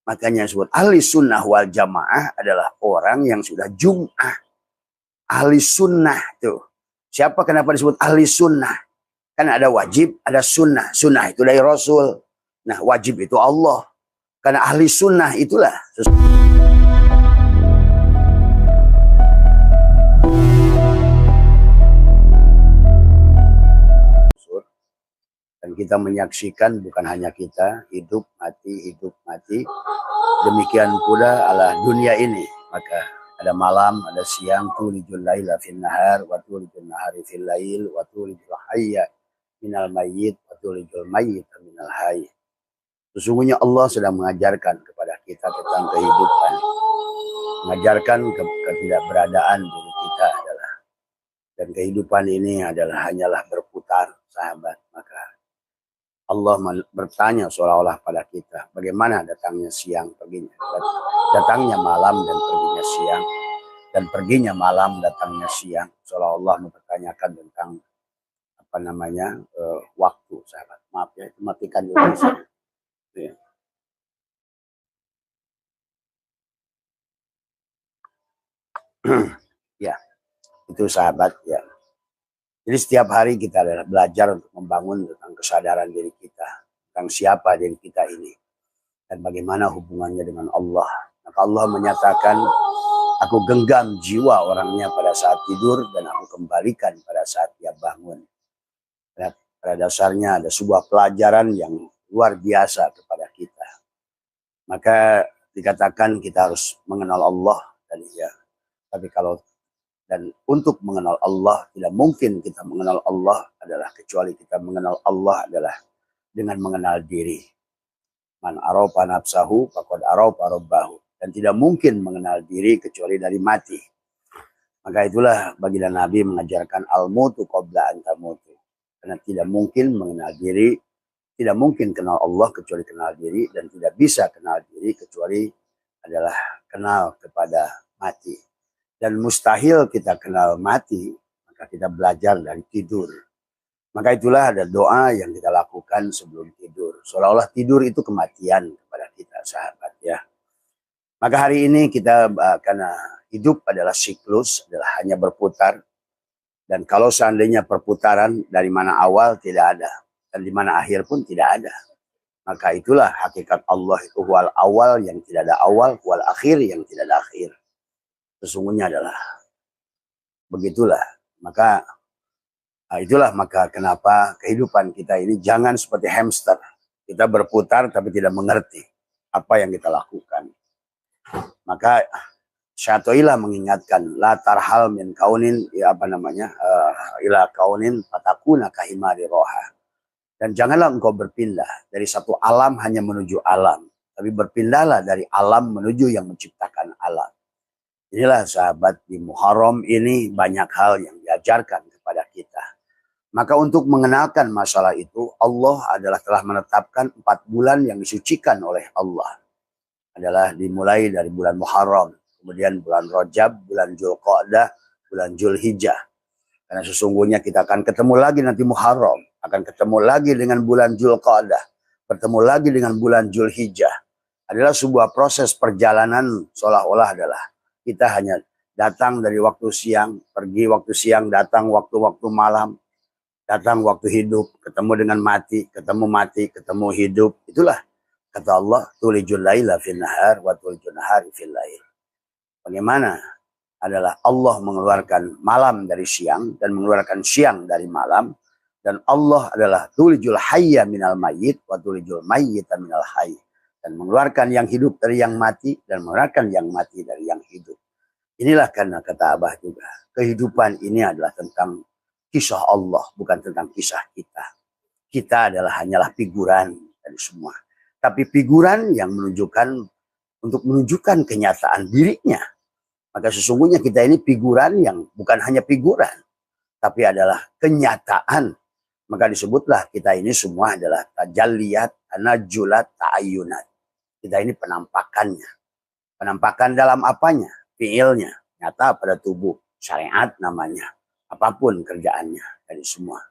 Makanya disebut ahli sunnah wal jamaah adalah orang yang sudah jum'ah. Ahli sunnah tuh. Siapa kenapa disebut ahli sunnah? Kan ada wajib, ada sunnah. Sunnah itu dari Rasul. Nah, wajib itu Allah. Karena ahli sunnah itulah. Dan kita menyaksikan bukan hanya kita, hidup mati, demikian pula ala dunia ini. Maka ada malam, ada siang, tulijul laila fil nahar, wa tulijul nahari fil lail, wa tulijul hayya minal mayyit, wa tulijul mayyita minal hayy. Sesungguhnya Allah sedang mengajarkan kepada kita tentang kehidupan. Mengajarkan ketidakberadaan diri kita adalah. Dan kehidupan ini adalah hanyalah berputar, sahabat. Maka Allah bertanya seolah-olah pada kita, bagaimana datangnya siang, perginya, datangnya malam dan perginya siang, dan perginya malam, datangnya siang. Seolah-olah mempertanyakan tentang waktu, sahabat. Maaf ya, matikan dulu. Ya. Ya, itu sahabat ya. Jadi setiap hari kita adalah belajar untuk membangun tentang kesadaran diri kita. Tentang siapa diri kita ini. Dan bagaimana hubungannya dengan Allah. Maka Allah menyatakan, aku genggam jiwa orangnya pada saat tidur dan aku kembalikan pada saat dia bangun. Pada dasarnya ada sebuah pelajaran yang luar biasa kepada kita. Maka dikatakan kita harus mengenal Allah. Dan untuk mengenal Allah, tidak mungkin kita mengenal Allah adalah kecuali kita mengenal Allah adalah dengan mengenal diri. Man arafa nafsahu faqad arafa rabbahu. Dan tidak mungkin mengenal diri kecuali dari mati. Maka itulah baginda Nabi mengajarkan al-mutu qabla an tamutu. Karena tidak mungkin mengenal diri, tidak mungkin kenal Allah kecuali kenal diri, dan tidak bisa kenal diri kecuali adalah kenal kepada mati. Dan mustahil kita kenal mati, maka kita belajar dari tidur. Maka itulah ada doa yang kita lakukan sebelum tidur. Seolah-olah tidur itu kematian kepada kita, sahabat ya. Maka hari ini kita karena hidup adalah siklus, adalah hanya berputar. Dan kalau seandainya perputaran dari mana awal tidak ada, dan di mana akhir pun tidak ada. Maka itulah hakikat Allah itu wal awal yang tidak ada awal, wal akhir yang tidak ada akhir. Sesungguhnya adalah begitulah. Maka itulah maka kenapa kehidupan kita ini jangan seperti hamster. Kita berputar tapi tidak mengerti apa yang kita lakukan. Maka Syatoilah mengingatkan la tarhal min kaunin ila kaunin fatakuna kahimari roha. Dan janganlah engkau berpindah dari satu alam hanya menuju alam, tapi berpindahlah dari alam menuju yang menciptakan alam. Inilah sahabat, di Muharram ini banyak hal yang diajarkan kepada kita. Maka untuk mengenalkan masalah itu, Allah adalah telah menetapkan 4 bulan yang disucikan oleh Allah. Adalah dimulai dari bulan Muharram, kemudian bulan Rajab, bulan Dzulqa'dah, bulan Dzulhijjah. Karena sesungguhnya kita akan ketemu lagi nanti Muharram, akan ketemu lagi dengan bulan Dzulqa'dah, bertemu lagi dengan bulan Dzulhijjah. Adalah sebuah proses perjalanan seolah-olah adalah kita hanya datang dari waktu siang, pergi waktu siang, datang waktu-waktu malam, datang waktu hidup, ketemu dengan mati, ketemu hidup. Itulah kata Allah, tulijul laila fil nahar wa tulijul nahari fil lail. Bagaimana adalah Allah mengeluarkan malam dari siang dan mengeluarkan siang dari malam, dan Allah adalah tulijul hayya minal mayyit wa tulijul mayyita minal hayy. Dan mengeluarkan yang hidup dari yang mati, dan mengeluarkan yang mati dari yang hidup. Inilah karena kata Abah juga, kehidupan ini adalah tentang kisah Allah, bukan tentang kisah kita. Kita adalah hanyalah figuran dari semua. Tapi figuran yang untuk menunjukkan kenyataan dirinya. Maka sesungguhnya kita ini figuran yang bukan hanya figuran, tapi adalah kenyataan. Maka disebutlah kita ini semua adalah tajalliyat, tanajulat, ta'ayunat. Kita ini penampakannya. Penampakan dalam apanya? Fiilnya, nyata pada tubuh. Syariat namanya. Apapun kerjaannya dari semua.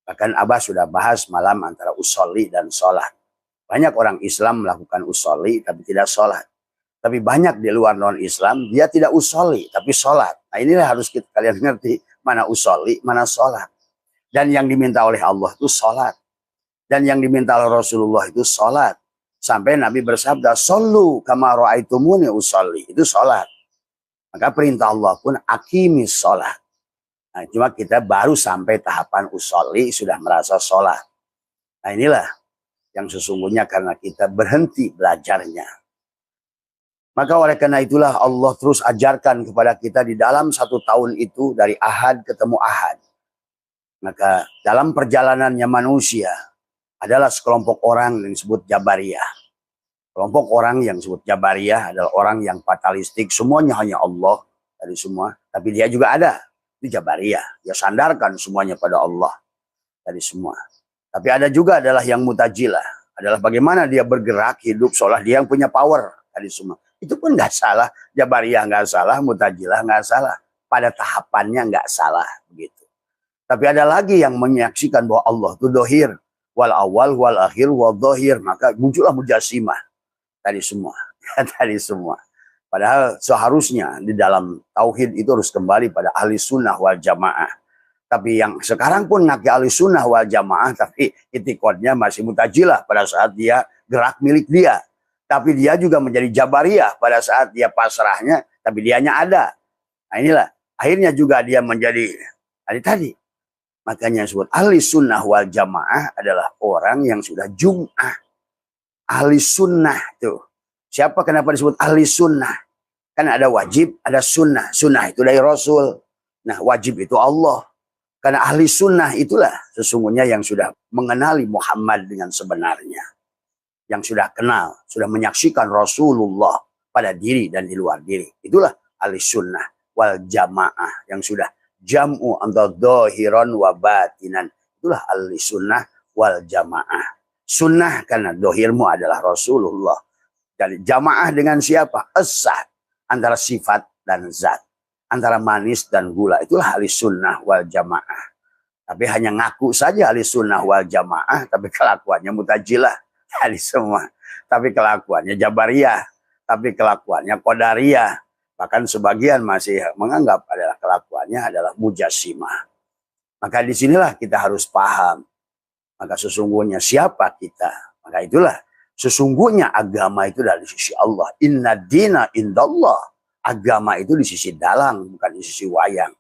Bahkan Abah sudah bahas malam antara usolli dan sholat. Banyak orang Islam melakukan usolli tapi tidak sholat. Tapi banyak di luar non-Islam, dia tidak usolli tapi sholat. Nah inilah harus kalian ngerti, mana usolli, mana sholat. Dan yang diminta oleh Allah itu sholat. Dan yang diminta oleh Rasulullah itu sholat. Sampai Nabi bersabda, "Shollu kama ra'aitumuni usolli." Itu sholat. Maka perintah Allah pun aqimis sholat. Nah, cuma kita baru sampai tahapan usolli sudah merasa sholat. Nah inilah yang sesungguhnya karena kita berhenti belajarnya. Maka oleh karena itulah Allah terus ajarkan kepada kita di dalam 1 tahun itu dari ahad ketemu ahad. Maka dalam perjalanannya manusia adalah sekelompok orang yang disebut Jabariyah. Kelompok orang yang disebut Jabariyah adalah orang yang fatalistik. Semuanya hanya Allah dari semua. Tapi dia juga ada di Jabariyah. Dia sandarkan semuanya pada Allah dari semua. Tapi ada juga adalah yang Mutajilah. Adalah bagaimana dia bergerak, hidup, seolah dia yang punya power dari semua. Itu pun nggak salah. Jabariyah nggak salah, Mutajilah nggak salah. Pada tahapannya nggak salah begitu. Tapi ada lagi yang menyaksikan bahwa Allah itu dohir. Wal awal, wal akhir, wal dohir. Maka muncullah Mujassimah. Tadi semua. Tadi semua. Padahal seharusnya di dalam tauhid itu harus kembali pada ahli sunnah wal jamaah. Tapi yang sekarang pun ngaku ahli sunnah wal jamaah. Tapi itikadnya masih Mutajilah pada saat dia gerak milik dia. Tapi dia juga menjadi Jabariyah pada saat dia pasrahnya. Tapi dianya ada. Nah inilah. Akhirnya juga dia menjadi tadi. Makanya disebut ahli sunnah wal jamaah adalah orang yang sudah jum'ah. Ahli sunnah tuh. Siapa kenapa disebut ahli sunnah? Kan ada wajib, ada sunnah. Sunnah itu dari Rasul. Nah wajib itu Allah. Karena ahli sunnah itulah sesungguhnya yang sudah mengenali Muhammad dengan sebenarnya. Yang sudah kenal, sudah menyaksikan Rasulullah pada diri dan di luar diri. Itulah ahli sunnah wal jamaah yang sudah jam'u antara dohiron wa batinan. Itulah ahli sunnah wal jamaah. Sunnah karena dohirmu adalah Rasulullah. Jadi jamaah dengan siapa? Esat. Antara sifat dan zat. Antara manis dan gula. Itulah ahli sunnah wal jamaah. Tapi hanya ngaku saja ahli sunnah wal jamaah. Tapi kelakuannya Mutajilah. Tadi semua. Tapi kelakuannya Jabariyah. Tapi kelakuannya Qadariyah. Bahkan sebagian masih menganggap adalah kelakuannya adalah Mujassimah. Maka disinilah kita harus paham. Maka sesungguhnya siapa kita? Maka itulah. Sesungguhnya agama itu dari sisi Allah. Inna dina indallah. Agama itu di sisi dalang, bukan di sisi wayang.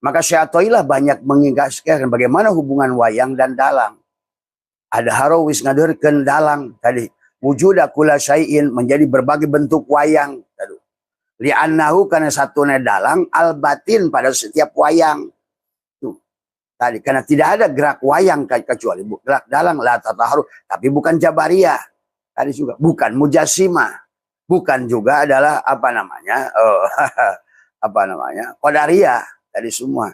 Maka Syai'atailah banyak mengingatkan bagaimana hubungan wayang dan dalang. Ada harawis ngadurkeun dalang tadi. Wujuda kula syai'in menjadi berbagai bentuk wayang. Tadi. Li'annahu karena satunya dalang al-batin pada setiap wayang. Tuh. Tadi karena tidak ada gerak wayang kecuali gerak dalang la tataharu, tapi bukan Jabariyah. Tadi juga bukan Mujassimah. Bukan juga adalah Qadariyah. Tadi semua.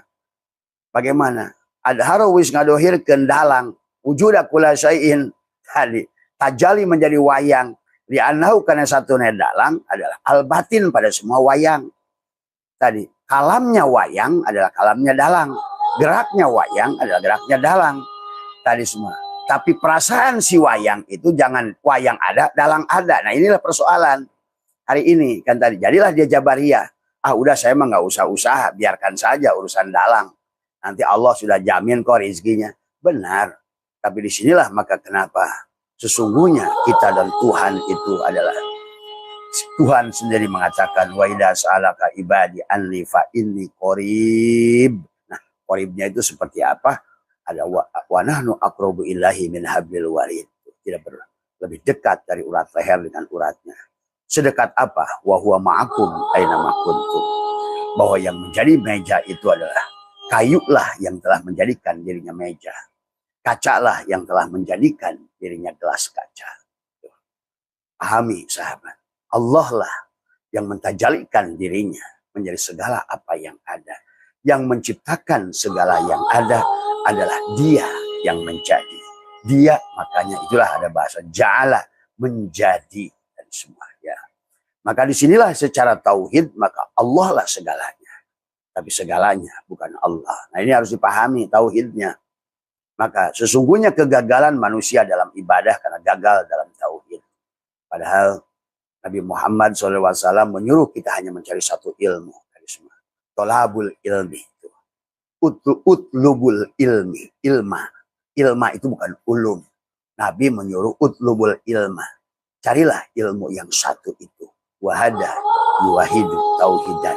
Bagaimana? Ada harawis ngadohirkeun dalang wujuda kula syai'in tadi tajali menjadi wayang. Li'annahu karena satunya dalang adalah al-batin pada semua wayang. Tadi kalamnya wayang adalah kalamnya dalang. Geraknya wayang adalah geraknya dalang. Tadi semua. Tapi perasaan si wayang itu jangan wayang ada, dalang ada. Nah inilah persoalan hari ini. Kan tadi jadilah dia Jabariyah. Ah udah saya mah nggak usah usaha. Biarkan saja urusan dalang. Nanti Allah sudah jamin kok rezekinya. Benar. Tapi disinilah maka kenapa sesungguhnya kita dan Tuhan itu adalah Tuhan sendiri mengatakan wa idza sa'alaka ibadi anni fa inni qarib. Nah, qaribnya itu seperti apa? Ada wa nahnu aqrabu ilahi min hablil warid. Tidak lebih dekat dari urat leher dengan uratnya. Sedekat apa? Wa huwa ma'akum aina ma kuntum. Bahwa yang menjadi meja itu adalah kayulah yang telah menjadikan dirinya meja. Kacalah yang telah menjadikan dirinya gelas kaca. Pahami sahabat. Allah lah yang mentajalikan dirinya menjadi segala apa yang ada. Yang menciptakan segala yang ada adalah dia yang menjadi. Dia makanya itulah ada bahasa ja'ala menjadi dan semua ya. Maka disinilah secara tauhid maka Allah lah segalanya. Tapi segalanya bukan Allah. Nah ini harus dipahami tauhidnya. Maka sesungguhnya kegagalan manusia dalam ibadah karena gagal dalam tauhid. Padahal Nabi Muhammad SAW menyuruh kita hanya mencari satu ilmu. Tolabul ilmi. Utlubul ilmi. Ilma itu bukan ulum. Nabi menyuruh utlubul ilma. Carilah ilmu yang satu itu. Wahada yuwahidu tauhidan.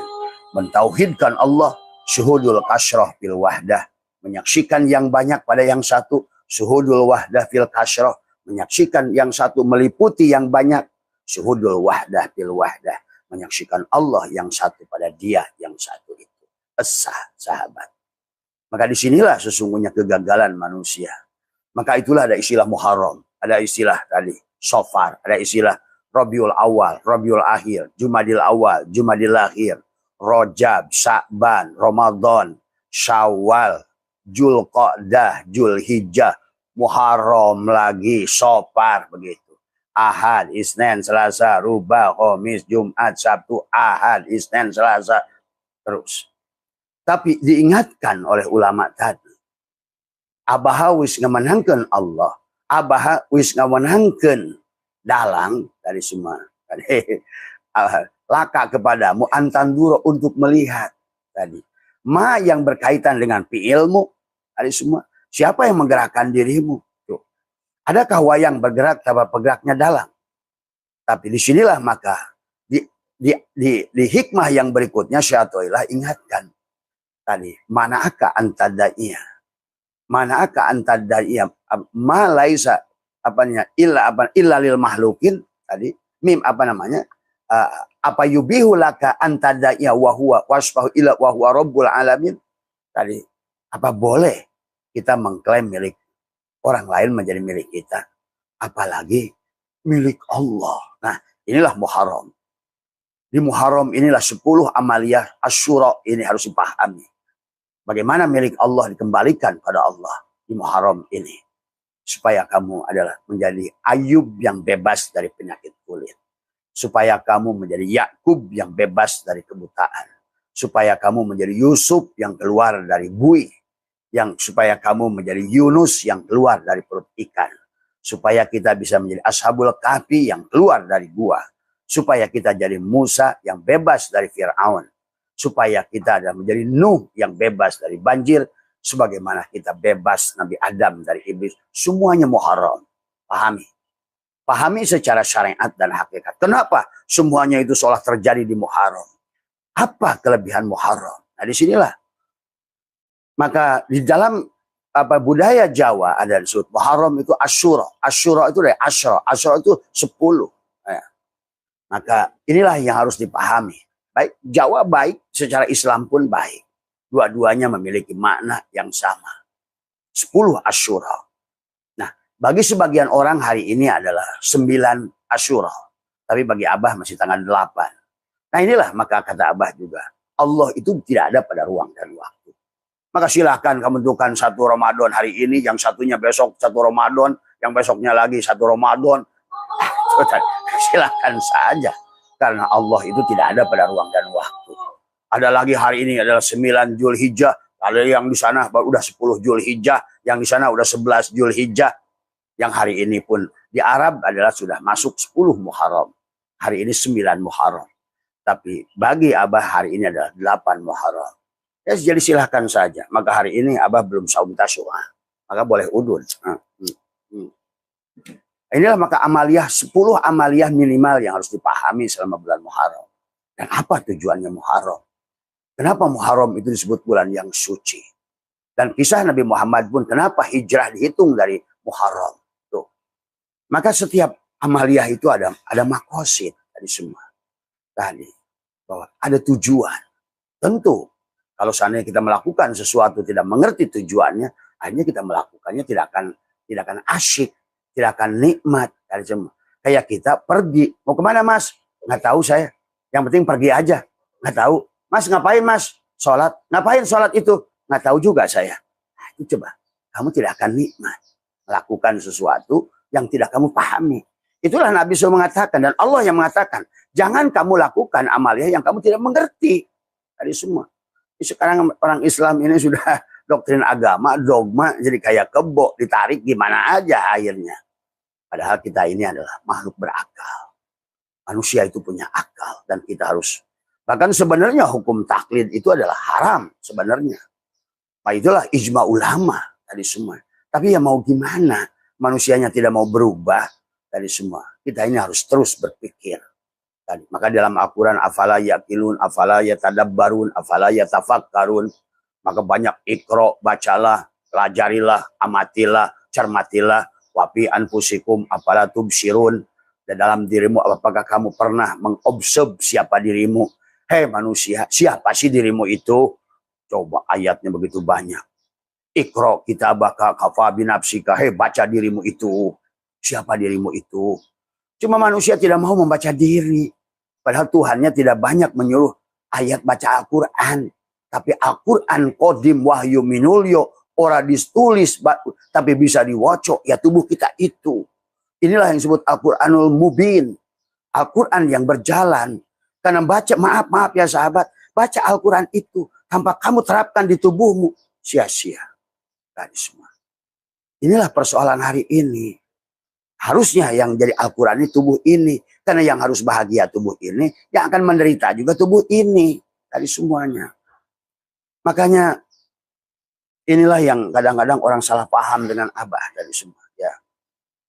Mentauhidkan Allah. Syuhudul kasroh fil wahdah. Menyaksikan yang banyak pada yang satu. Syuhudul wahdah fil kasroh. Menyaksikan yang satu meliputi yang banyak. Syuhudul wahdah fil wahdah. Menyaksikan Allah yang satu pada dia yang satu itu. Sahabat. Maka disinilah sesungguhnya kegagalan manusia. Maka itulah ada istilah Muharram. Ada istilah tadi Sofar. Ada istilah Rabiul Awal, Rabiul Akhir, Jumadil Awal, Jumadil Akhir, Rajab, Sya'ban, Ramadan, Syawal, Julqa'dah, Julhijjah, Muharram lagi, Sofar begitu. Ahad, Isnin, Selasa, Rubah, Khamis, Jumat, Sabtu, Ahad, Isnin, Selasa, terus. Tapi diingatkan oleh ulama tadi, abaha wis ngamanangkeun Allah, abaha wis ngamanangkeun dalang dari semua. Laka kepadamu antanduro untuk melihat tadi. Ma yang berkaitan dengan ilmu dari semua. Siapa yang menggerakkan dirimu? Adakah wayang bergerak tanpa bergeraknya dalang? Tapi disinilah maka di hikmah yang berikutnya Syaikhullah ingatkan tadi manakah antadaiya, manakah antadaiya ma laisa apanya illa lil mahlukin tadi mim apa namanya apa yubihu laka antadaiya wa huwa wasfahu illa wa huwa rabbul alamin tadi apa boleh kita mengklaim milik orang lain menjadi milik kita. Apalagi milik Allah. Nah inilah Muharram. Di Muharram inilah 10 amaliyah Asyura ini harus dipahami. Bagaimana milik Allah dikembalikan pada Allah di Muharram ini. Supaya kamu adalah menjadi Ayub yang bebas dari penyakit kulit. Supaya kamu menjadi Yakub yang bebas dari kebutaan. Supaya kamu menjadi Yusuf yang keluar dari buih. Yang supaya kamu menjadi Yunus yang keluar dari perut ikan. Supaya kita bisa menjadi Ashabul Kahfi yang keluar dari gua. Supaya kita jadi Musa yang bebas dari Fir'aun. Supaya kita ada menjadi Nuh yang bebas dari banjir. Sebagaimana kita bebas Nabi Adam dari iblis. Semuanya Muharram. Pahami. Pahami secara syariat dan hakikat. Kenapa semuanya itu seolah terjadi di Muharram? Apa kelebihan Muharram? Nah disinilah. Maka di dalam budaya Jawa ada disebut Muharram itu Asyura. Asyura itu dari Asyra. Asyra itu 10. Ya. Maka inilah yang harus dipahami. Baik Jawa baik, secara Islam pun baik. Dua-duanya memiliki makna yang sama. 10 Asyura. Nah, bagi sebagian orang hari ini adalah 9 Asyura. Tapi bagi Abah masih tanggal 8. Nah inilah maka kata Abah juga. Allah itu tidak ada pada ruang dan waktu. Maka silahkan kamu tentukan 1 Ramadan hari ini, yang satunya besok 1 Ramadan, yang besoknya lagi 1 Ramadan. Silahkan saja. Karena Allah itu tidak ada pada ruang dan waktu. Ada lagi hari ini adalah 9 Zulhijjah. Ada yang di sana baru udah 10 Zulhijjah. Yang di sana udah 11 Zulhijjah. Yang hari ini pun di Arab adalah sudah masuk 10 Muharram. Hari ini 9 Muharram. Tapi bagi Abah hari ini adalah 8 Muharram. Ya, jadi silahkan saja. Maka hari ini Abah belum saum tasyu'ah. Maka boleh udun. Inilah maka amaliyah, 10 amaliyah minimal yang harus dipahami selama bulan Muharram. Dan apa tujuannya Muharram? Kenapa Muharram itu disebut bulan yang suci? Dan kisah Nabi Muhammad pun kenapa hijrah dihitung dari Muharram? Tuh. Maka setiap amaliyah itu ada makosid tadi semua. Tadi. Bahwa ada tujuan. Tentu. Kalau seandainya kita melakukan sesuatu tidak mengerti tujuannya, akhirnya kita melakukannya tidak akan asyik, tidak akan nikmat dari semua. Kayak kita pergi, mau kemana Mas? Nggak tahu saya. Yang penting pergi aja. Nggak tahu. Mas ngapain Mas? Sholat. Ngapain sholat itu? Nggak tahu juga saya. Nah, itu coba. Kamu tidak akan nikmat melakukan sesuatu yang tidak kamu pahami. Itulah Nabi SAW mengatakan dan Allah yang mengatakan, jangan kamu lakukan amaliyah yang kamu tidak mengerti. Dari semua. Sekarang orang Islam ini sudah doktrin agama, dogma, jadi kayak kebo, ditarik gimana aja akhirnya. Padahal kita ini adalah makhluk berakal. Manusia itu punya akal dan kita harus, bahkan sebenarnya hukum taklid itu adalah haram sebenarnya. Nah, itulah ijma ulama tadi semua. Tapi ya mau gimana, manusianya tidak mau berubah tadi semua. Kita ini harus terus berpikir. Tadi. Maka dalam Al-Quran, afala yaqilun, afala yatadabbarun, afala yatafakkarun. Maka banyak ikro, bacalah, pelajarilah, amatilah, cermatilah, wafi anfusikum, afala tubsirun. Dan dalam dirimu, apakah kamu pernah mengobserv siapa dirimu? Hei manusia, siapa sih dirimu itu? Coba ayatnya begitu banyak. Ikro kitabaka kafa binafsika. Hei baca dirimu itu. Siapa dirimu itu? Cuma manusia tidak mau membaca diri. Padahal Tuhannya tidak banyak menyuruh ayat baca Al-Quran. Tapi Al-Quran kodim wahyu minulyo. Ora ditulis tapi bisa diwacok. Ya tubuh kita itu. Inilah yang disebut Al-Quranul Mubin. Al-Quran yang berjalan. Karena baca, maaf ya sahabat. Baca Al-Quran itu. Tanpa kamu terapkan di tubuhmu. Sia-sia. Tadi semua. Inilah persoalan hari ini. Harusnya yang jadi Al-Quran ini tubuh ini. Karena yang harus bahagia tubuh ini. Yang akan menderita juga tubuh ini. Tadi semuanya. Makanya. Inilah yang kadang-kadang orang salah paham dengan Abah. Tadi semua. Ya.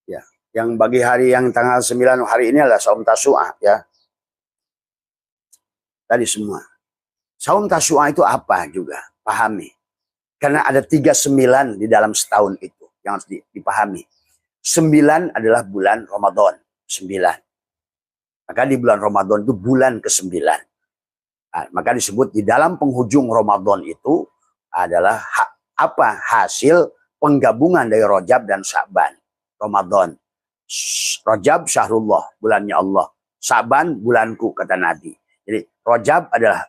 Ya. Yang bagi hari yang tanggal 9 hari ini adalah Saum Tasu'ah. Ya. Tadi semua. Saum Tasu'ah itu apa juga? Pahami. Karena ada 39 di dalam setahun itu. Yang harus dipahami. 9 adalah bulan Ramadan. 9. Maka di bulan Ramadan itu bulan ke-9. Nah, maka disebut di dalam penghujung Ramadan itu adalah hasil penggabungan dari Rajab dan Sya'ban. Ramadan. Rajab syahrullah, bulannya Allah. Sya'ban bulanku, kata Nabi. Jadi Rajab adalah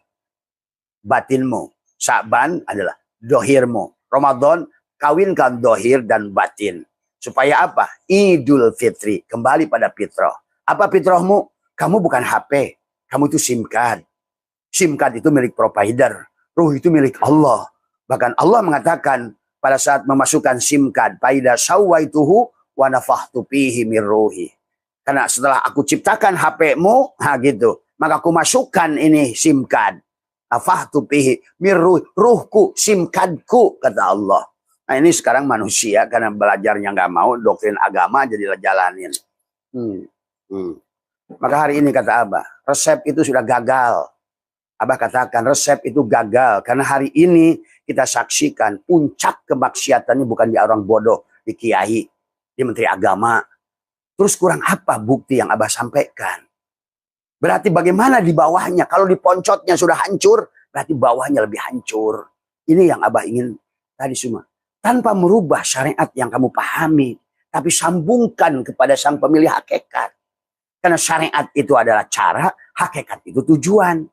batinmu. Sya'ban adalah dohirmu. Ramadan kawinkan dohir dan batin. Supaya apa? Idul Fitri. Kembali pada fitrah. Apa fitrahmu? Kamu bukan HP. Kamu itu SIM card. SIM card itu milik provider. Ruh itu milik Allah. Bahkan Allah mengatakan pada saat memasukkan SIM card. Faida sawaituhu wa nafahtu fihi min ruhi. Karena setelah aku ciptakan HP-mu, gitu. Maka aku masukkan ini SIM card. Nafahtu fihi min ruhku, SIM cardku, kata Allah. Nah ini sekarang manusia karena belajarnya nggak mau, doktrin agama jadi jalanin. Maka hari ini kata Abah, resep itu sudah gagal. Abah katakan resep itu gagal. Karena hari ini kita saksikan puncak kemaksiatannya bukan di orang bodoh, di kiai, di menteri agama. Terus kurang apa bukti yang Abah sampaikan? Berarti bagaimana di bawahnya? Kalau di poncotnya sudah hancur, berarti bawahnya lebih hancur. Ini yang Abah ingin tadi semua. Tanpa merubah syariat yang kamu pahami. Tapi sambungkan kepada sang pemilih hakikat. Karena syariat itu adalah cara, hakikat itu tujuan.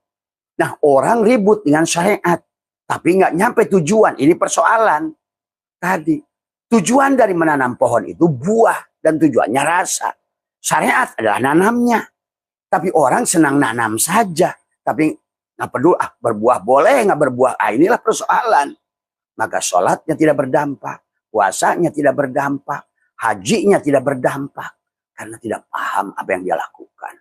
Nah orang ribut dengan syariat. Tapi nggak nyampe tujuan. Ini persoalan. Tadi. Tujuan dari menanam pohon itu buah. Dan tujuannya rasa. Syariat adalah nanamnya. Tapi orang senang nanam saja. Tapi nggak peduli. Berbuah boleh nggak berbuah. Inilah persoalan. Maka sholatnya tidak berdampak. Puasanya tidak berdampak. Hajinya tidak berdampak. Karena tidak paham apa yang dia lakukan.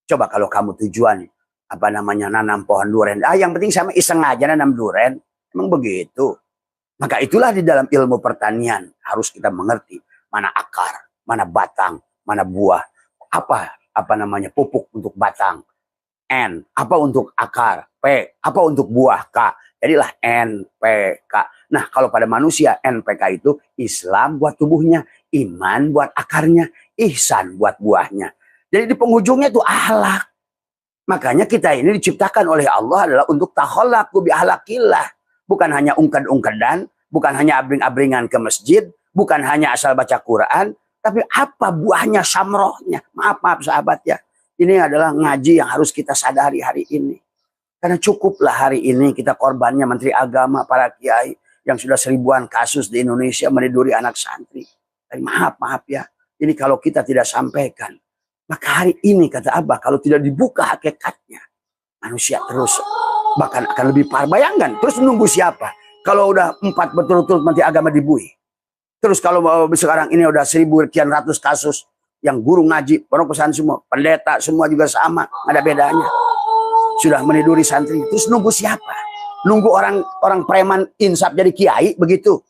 Coba kalau kamu tujuan. Nanam pohon duren. Yang penting sama iseng aja nanam duren. Emang begitu. Maka itulah di dalam ilmu pertanian. Harus kita mengerti. Mana akar. Mana batang. Mana buah. Apa pupuk untuk batang. N. Apa untuk akar. P. Apa untuk buah. K. Jadilah NPK. Nah kalau pada manusia NPK itu Islam buat tubuhnya, iman buat akarnya, ihsan buat buahnya. Jadi di penghujungnya itu akhlak. Makanya kita ini diciptakan oleh Allah adalah untuk takhallaqu bi akhlaqillah. Bukan hanya ungkad-ungkadan, bukan hanya abring-abringan ke masjid, bukan hanya asal baca Quran, tapi apa buahnya, samrohnya. Maaf sahabat ya. Ini adalah ngaji yang harus kita sadari hari ini. Karena cukuplah hari ini kita korbannya Menteri Agama, para kiai yang sudah 1000-an kasus di Indonesia meniduri anak santri. Tapi maaf ya. Ini kalau kita tidak sampaikan. Maka hari ini kata Abah kalau tidak dibuka hakikatnya. Manusia terus bahkan akan lebih parah. Bayangkan terus menunggu siapa? Kalau udah 4 betul-betul Menteri Agama dibui. Terus kalau sekarang ini udah 1000 sekian ratus kasus yang guru ngaji, pondok pesantren semua, pendeta semua juga sama, nggak ada bedanya. Sudah meniduri santri. Terus nunggu siapa? Nunggu orang preman insaf jadi kiai begitu.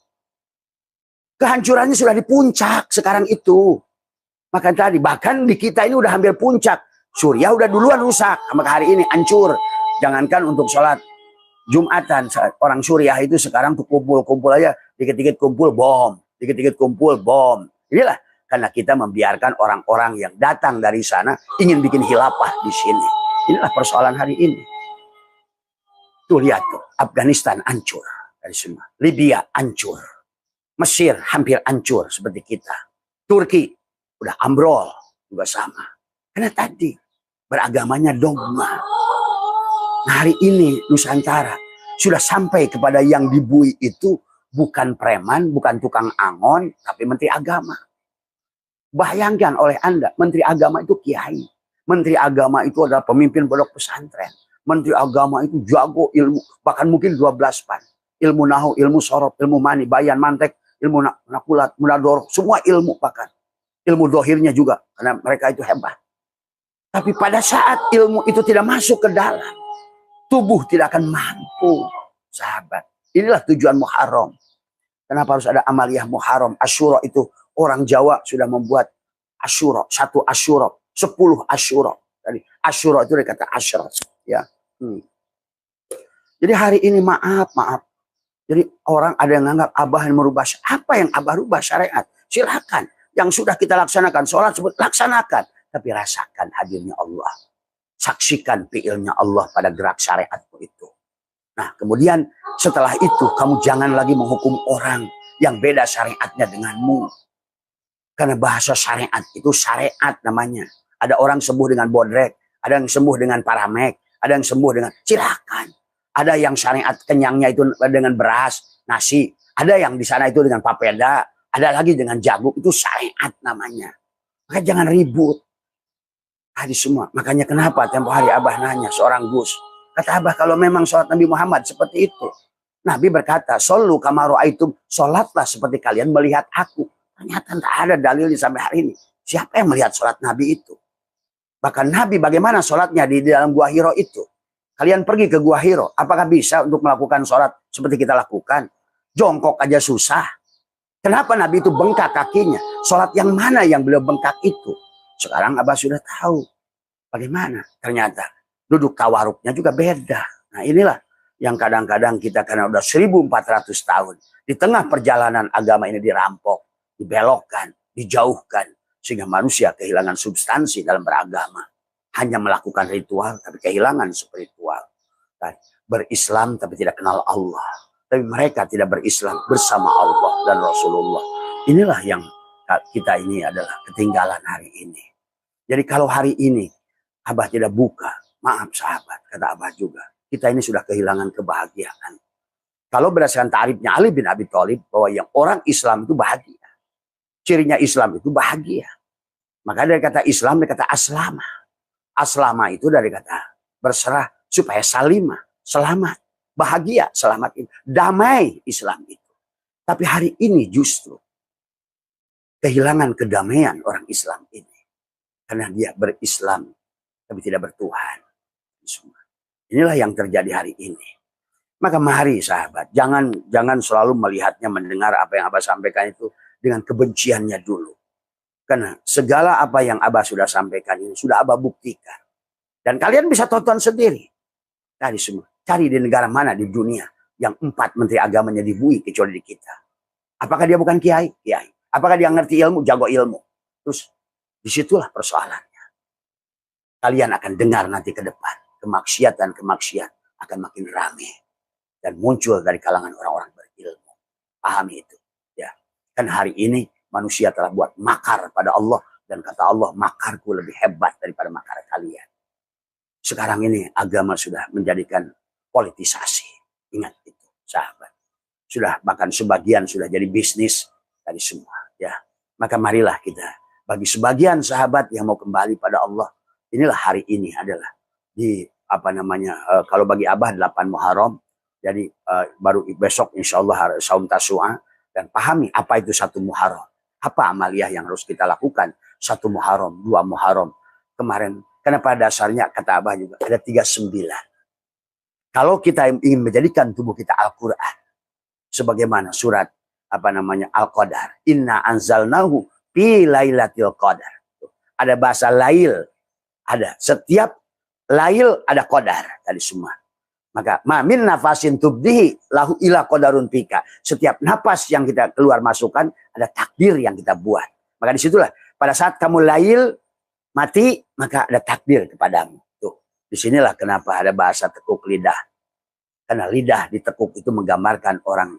Kehancurannya sudah di puncak sekarang itu. Maka tadi bahkan di kita ini udah hampir puncak. Surya udah duluan rusak. Maka hari ini hancur. Jangankan untuk sholat Jumatan, orang Suriah itu sekarang tuh kumpul-kumpul aja, dikit-dikit kumpul bom, dikit-dikit kumpul bom. Inilah karena kita membiarkan orang-orang yang datang dari sana ingin bikin khilafah di sini. Inilah persoalan hari ini. Tuh lihat tuh, Afghanistan hancur dari semua, Libya hancur, Mesir hampir hancur seperti kita, Turki udah ambrol juga sama. Karena tadi beragamanya dogma. Nah, hari ini Nusantara sudah sampai kepada yang dibui itu bukan preman, bukan tukang angon, tapi menteri agama. Bayangkan oleh Anda, menteri agama itu kiai. Menteri agama itu adalah pemimpin pondok pesantren. Menteri agama itu jago ilmu, bahkan mungkin 12 pan. Ilmu nahu, ilmu sorot, ilmu mani, bayan, mantek, ilmu nakulat, munador, semua ilmu bahkan. Ilmu dohirnya juga, karena mereka itu hebat. Tapi pada saat ilmu itu tidak masuk ke dalam, tubuh tidak akan mampu, sahabat. Inilah tujuan Muharram. Kenapa harus ada amaliyah Muharram? Asyura itu orang Jawa sudah membuat Asyura, 1 Asyura, 10 Asyura. Jadi Asyura itu dari kata asyra, ya. Jadi hari ini maaf. Jadi orang ada yang menganggap Abah yang merubah. Apa yang Abah rubah syariat? Silakan. Yang sudah kita laksanakan, sholat sebut laksanakan. Tapi rasakan hadirnya Allah. Saksikan fiilnya Allah pada gerak syariatmu itu. Nah, kemudian setelah itu kamu jangan lagi menghukum orang yang beda syariatnya denganmu. Karena bahasa syariat itu syariat namanya. Ada orang sembuh dengan bodrek, ada yang sembuh dengan paramek, ada yang sembuh dengan silakan. Ada yang syariat kenyangnya itu dengan beras, nasi, ada yang di sana itu dengan papeda, ada lagi dengan jagung, itu syariat namanya. Maka jangan ribut. Hadis semua. Makanya kenapa tempo hari Abah nanya seorang Gus. Kata Abah, kalau memang sholat Nabi Muhammad seperti itu. Nabi berkata, "Shollu kama ra'aitum," sholatlah seperti kalian melihat aku. Ternyata tidak ada dalilnya sampai hari ini. Siapa yang melihat sholat Nabi itu? Bahkan Nabi bagaimana sholatnya di dalam Gua Hiro itu? Kalian pergi ke Gua Hiro, apakah bisa untuk melakukan sholat seperti kita lakukan? Jongkok aja susah. Kenapa Nabi itu bengkak kakinya? Sholat yang mana yang beliau bengkak itu? Sekarang Abah sudah tahu bagaimana. Ternyata duduk tawaruknya juga beda. Nah inilah yang kadang-kadang kita karena udah 1400 tahun. Di tengah perjalanan agama ini dirampok, dibelokkan, dijauhkan. Sehingga manusia kehilangan substansi dalam beragama. Hanya melakukan ritual tapi kehilangan spiritual. Dan berislam tapi tidak kenal Allah. Tapi mereka tidak berislam bersama Allah dan Rasulullah. Inilah yang kita ini adalah ketinggalan hari ini. Jadi kalau hari ini Abah tidak buka, maaf sahabat, kata Abah juga. Kita ini sudah kehilangan kebahagiaan. Kalau berdasarkan ta'rifnya Ali bin Abi Thalib, bahwa yang orang Islam itu bahagia. Cirinya Islam itu bahagia. Maka dari kata Islam, dari kata aslama. Aslama itu dari kata berserah supaya salimah, selamat. Bahagia, selamat itu. Damai Islam itu. Tapi hari ini justru kehilangan kedamaian orang Islam ini. Karena dia berislam, tapi tidak bertuhan. Inilah yang terjadi hari ini. Maka mari sahabat, jangan selalu melihatnya, mendengar apa yang Abah sampaikan itu dengan kebenciannya dulu. Karena segala apa yang Abah sudah sampaikan ini, sudah Abah buktikan. Dan kalian bisa tonton sendiri. Tadi semua. Cari di negara mana di dunia yang 4 menteri agamanya dibui kecuali di kita. Apakah dia bukan kiai? Kiai. Apakah dia ngerti ilmu? Jago ilmu. Terus disitulah persoalannya. Kalian akan dengar nanti ke depan. Kemaksiatan akan makin ramai. Dan muncul dari kalangan orang-orang berilmu. Pahami itu. Ya. Kan hari ini manusia telah buat makar pada Allah. Dan kata Allah, makarku lebih hebat daripada makar kalian. Sekarang ini agama sudah menjadikan politisasi. Ingat itu, sahabat. Sudah bahkan sebagian sudah jadi bisnis dari semua. Ya. Maka marilah kita. Bagi sebagian sahabat yang mau kembali pada Allah, inilah hari ini adalah di kalau bagi Abah 8 Muharram, Jadi baru besok insya Allah saum Tasu'a, dan pahami apa itu 1 Muharram. Apa amaliyah yang harus kita lakukan 1 Muharram, 2 Muharram. Kemarin, karena pada dasarnya kata Abah juga ada 39. Kalau kita ingin menjadikan tubuh kita Al-Quran, sebagaimana surat Al-Qadar, inna anzalnahu fi lailatul qadar. Ada bahasa lail, ada setiap lail ada qadar tadi semua. Maka mamin nafasin tubdihi lahu ila qadarun pika. Setiap napas yang kita keluar masukkan ada takdir yang kita buat. Maka disitulah pada saat kamu lail mati, maka ada takdir kepadamu. Tuh, disinilah kenapa ada bahasa tekuk lidah. Karena lidah ditekuk itu menggambarkan orang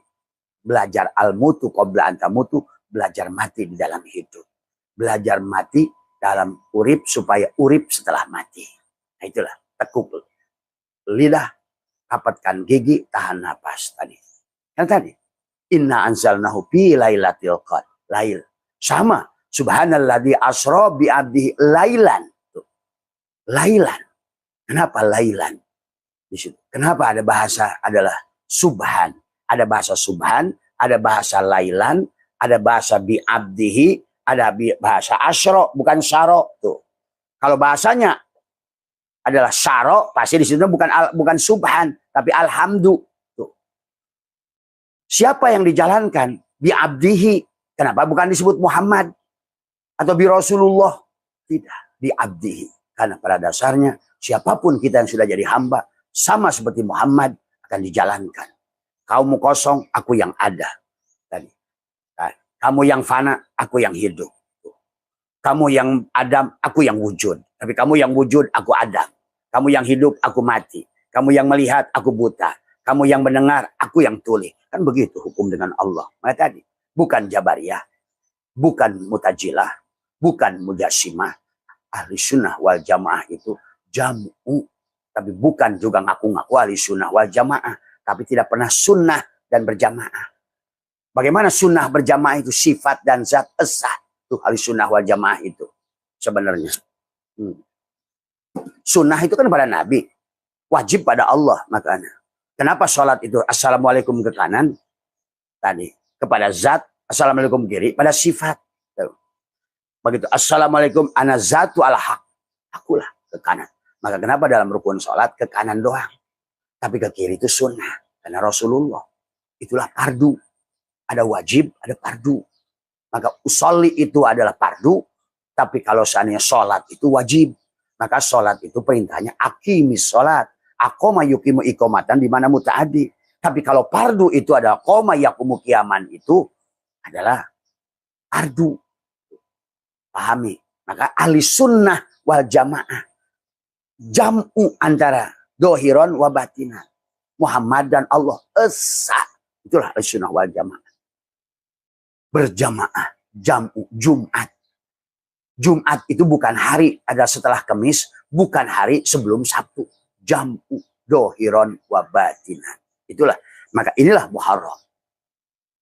belajar al-mutu qabla antamutu, belajar mati di dalam hidup. Belajar mati dalam urip supaya urip setelah mati. Nah itulah tekuk lidah, rapatkan gigi, tahan napas tadi. Yang tadi, inna anzalnahu fi lailatul qadar. Lail. Sama, subhanalladzi asra bi 'abdihi lailan. Lailan. Kenapa lailan? Di situ. Kenapa ada bahasa adalah subhan? Ada bahasa subhan, ada bahasa lailan, ada bahasa bi 'abdihi, ada bahasa asra, bukan syara. Tuh. Kalau bahasanya adalah syara, pasti di situ bukan subhan, tapi alhamdu. Tuh. Siapa yang dijalankan? Bi 'abdihi. Kenapa bukan disebut Muhammad atau bi Rasulullah? Tidak, bi 'abdihi. Karena pada dasarnya siapapun kita yang sudah jadi hamba, sama seperti Muhammad akan dijalankan. Kamu kosong, aku yang ada. Tadi. Kamu yang fana, aku yang hidup. Kamu yang Adam, aku yang wujud. Tapi kamu yang wujud, aku Adam. Kamu yang hidup, aku mati. Kamu yang melihat, aku buta. Kamu yang mendengar, aku yang tuli. Kan begitu hukum dengan Allah. Maka tadi, bukan Jabariyah, bukan Mutajilah, bukan Mujassimah. Ahli sunnah wal jamaah itu jam'u. Tapi bukan juga ngaku-ngaku ahli sunnah wal jamaah. Tapi tidak pernah sunnah dan berjamaah. Bagaimana sunnah berjamaah itu sifat dan zat esa. Itu ahli sunnah wal jamaah itu sebenarnya. Sunnah itu kan pada Nabi. Wajib pada Allah makanya. Kenapa sholat itu assalamualaikum ke kanan? Tadi. Kepada zat. Assalamualaikum kiri. Pada sifat. Begitu. Assalamualaikum ana zatu al haq. Akulah ke kanan. Maka kenapa dalam rukun sholat ke kanan doang? Tapi ke kiri itu sunnah. Karena Rasulullah. Itulah fardu. Ada wajib, ada fardu. Maka usolli itu adalah fardu. Tapi kalau seandainya sholat itu wajib. Maka sholat itu perintahnya aqimis sholat. Aqoma yuqimu iqomatan di mana muta'addi. Tapi kalau fardu itu adalah qoma yaqumu qiyaman itu adalah fardu. Pahami. Maka ahli sunnah wal jamaah. Jam'u antara dohiron wa batinan. Muhammad dan Allah. Esa. Itulah ahli sunnah wal jamaah. Berjamaah. Jam'u. Jumat. Jumat itu bukan hari ada setelah Kamis, bukan hari sebelum Sabtu. Jam'u dohiron wa batinan. Itulah. Maka inilah Muharram.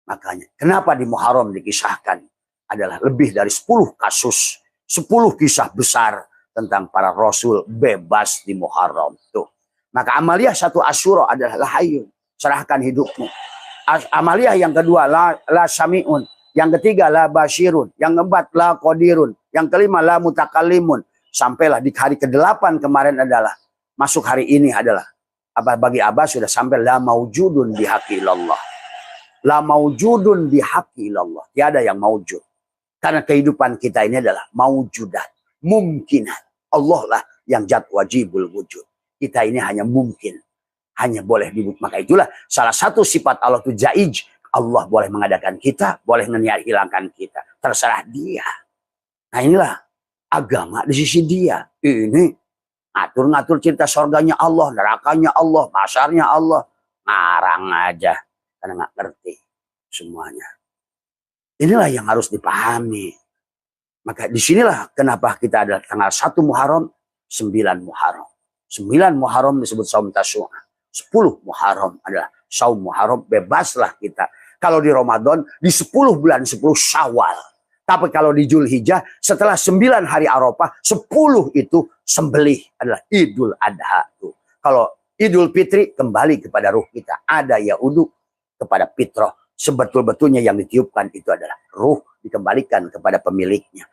Makanya kenapa di Muharram dikisahkan adalah lebih dari 10 kasus, 10 kisah besar tentang para rasul bebas di Muharram. Tuh. Maka amaliyah 1 Asyura adalah lahayun, serahkan hidupmu. Amaliyah yang kedua la sami'un. Yang ketiga, la basyirun. Yang keempat, la qadirun. Yang kelima, la mutakallimun. Sampailah di hari ke-8 kemarin adalah, masuk hari ini adalah, bagi Abah sudah sampai la maujudun bihaqi ilallah. La maujudun bihaqi ilallah. Tiada yang maujud. Karena kehidupan kita ini adalah maujudat. Mungkinat. Allah lah yang zat wajibul wujud. Kita ini hanya mungkin. Hanya boleh dibuat. Maka itulah salah satu sifat Allah itu jaij. Allah boleh mengadakan kita, boleh hilangkan kita. Terserah dia. Nah inilah agama di sisi dia. Ini ngatur-ngatur cerita surganya Allah, nerakanya Allah, pasarnya Allah. Ngarang aja. Karena nggak ngerti semuanya. Inilah yang harus dipahami. Maka disinilah kenapa kita ada tanggal 1 Muharram, 9 Muharram. 9 Muharram disebut saum Tasu'a. 10 Muharram adalah saum Muharram, bebaslah kita. Kalau di Ramadan, di 10 bulan 10 Syawal. Tapi kalau di Zulhijjah, setelah 9 hari Arafah, 10 itu sembelih adalah Idul Adha. Kalau Idul Fitri kembali kepada ruh kita. Ada yaudu kepada fitrah. Sebetul-betulnya yang ditiupkan itu adalah ruh, dikembalikan kepada pemiliknya.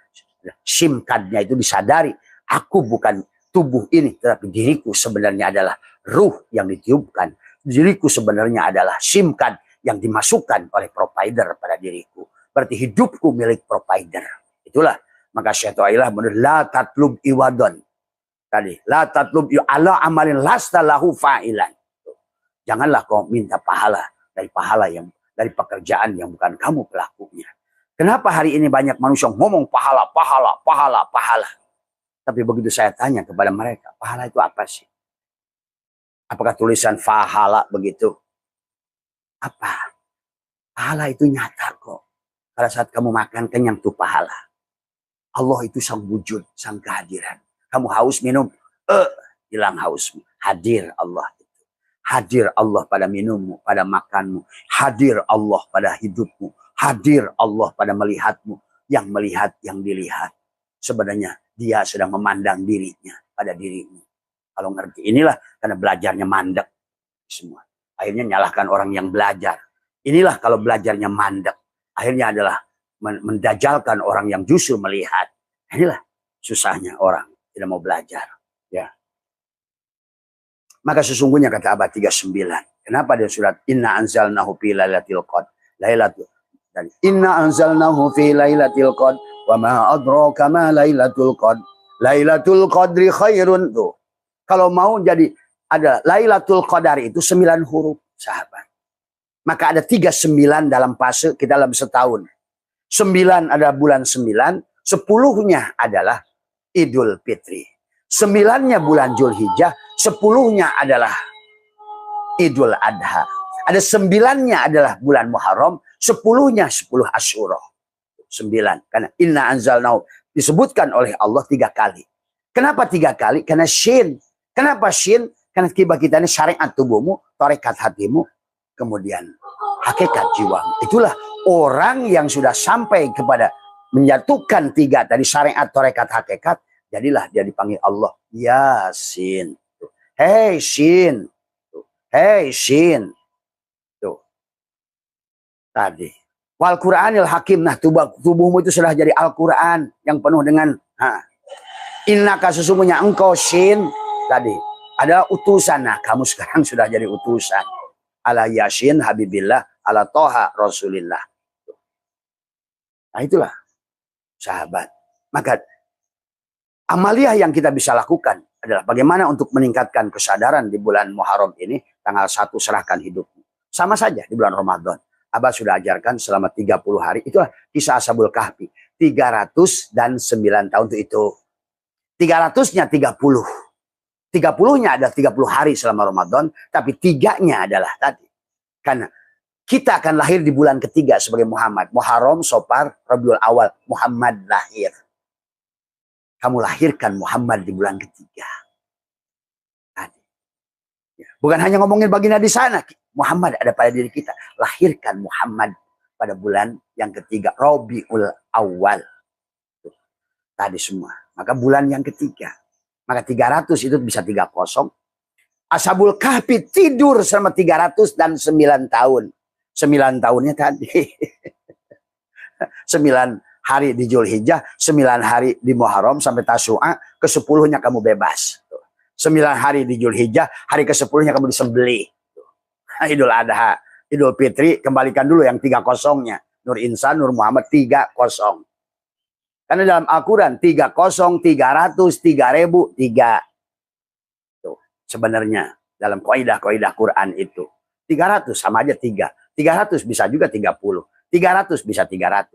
SIM card-nya itu disadari. Aku bukan tubuh ini, tetapi diriku sebenarnya adalah ruh yang ditiupkan. Diriku sebenarnya adalah SIM card yang dimasukkan oleh provider pada diriku. Berarti hidupku milik provider. Itulah. Maka Syaitanillah menurut la tatlub iwadon. Tadi, la tatlub ala amalin lasta lahu fa'ilan. Janganlah kau minta pahala dari pekerjaan yang bukan kamu pelakunya. Kenapa hari ini banyak manusia ngomong pahala. Tapi begitu saya tanya kepada mereka, pahala itu apa sih? Apakah tulisan fahala begitu? Apa? Pahala itu nyata kok. Pada saat kamu makan kenyang itu pahala. Allah itu sang wujud, sang kehadiran. Kamu haus minum, hilang hausmu. Hadir Allah itu. Hadir Allah pada minummu, pada makanmu. Hadir Allah pada hidupmu. Hadir Allah pada melihatmu. Yang melihat, yang dilihat. Sebenarnya dia sedang memandang dirinya pada dirimu. Kalau ngerti inilah karena belajarnya mandek semua. Akhirnya nyalahkan orang yang belajar. Inilah kalau belajarnya mandek. Akhirnya adalah mendajalkan orang yang justru melihat. Inilah susahnya orang tidak mau belajar. Ya. Maka sesungguhnya kata abad 39. Kenapa dia surat Inna anzalnahu fi lailatul qadr. Dan Inna anzalnahu fi lailatul qadr. Wa ma adraka ma lailatul qadr. Lailatul qadri khairun. Tuh. Kalau mau jadi ada Lailatul Qadar itu 9 huruf, sahabat. Maka ada 39 dalam fase kita dalam setahun. 9 adalah bulan 9, 10-nya adalah Idul Fitri. 9-nya bulan Zulhijjah, 10-nya adalah Idul Adha. Ada 9-nya adalah bulan Muharram, 10-nya 10 Asyura. 9. Karena Inna anzalnahu disebutkan oleh Allah 3 kali. Kenapa 3 kali? Karena syin. Kenapa syin? Karena tiba kita ini syariat tubuhmu, tarekat hatimu, kemudian hakikat jiwamu. Itulah orang yang sudah sampai kepada menyatukan 3 tadi syariat, tarekat, hakikat, jadilah dia dipanggil Allah. Yasin. Hei Shin. Hei Shin. Tuh. Tadi. Wal Qur'anil Hakim. Nah, tubuhmu itu sudah jadi Al-Quran yang penuh dengan innaka sesungguhnya engkau Shin tadi adalah utusan. Nah, kamu sekarang sudah jadi utusan. Ala Yasin Habibillah, ala Toha Rasulillah. Nah, itulah sahabat. Maka amaliyah yang kita bisa lakukan adalah bagaimana untuk meningkatkan kesadaran di bulan Muharram ini, tanggal 1 serahkan hidupmu. Sama saja di bulan Ramadan. Abah sudah ajarkan selama 30 hari. Itulah kisah Ashabul Kahfi. 309 tahun itu. 300-nya 30. 30-nya ada 30 hari selama Ramadan, tapi 3-nya adalah tadi. Karena kita akan lahir di bulan ketiga sebagai Muhammad. Muharram, Sofar, Rabiul Awal. Muhammad lahir. Kamu lahirkan Muhammad di bulan ketiga. Tadi. Bukan hanya ngomongin baginda di sana. Muhammad ada pada diri kita. Lahirkan Muhammad pada bulan yang ketiga. Rabiul Awal. Tadi semua. Maka bulan yang ketiga. Maka 300 itu bisa 30. Ashabul Kahfi tidur selama 309 tahun. 9 tahunnya tadi. 9 hari di Zulhijjah, 9 hari di Muharram sampai Tasyu'a, ke-10-nya kamu bebas. 9 hari di Zulhijjah, hari ke-10-nya kamu disembelih. Idul Adha, Idul Fitri, kembalikan dulu yang 30-nya. Nur Insan, Nur Muhammad 30. Karena dalam Al-Quran 30, 300, 3000, 3. Tuh, sebenarnya dalam kaidah-kaidah Quran itu 300 sama aja 3. 300 bisa juga 30. 300 bisa 300.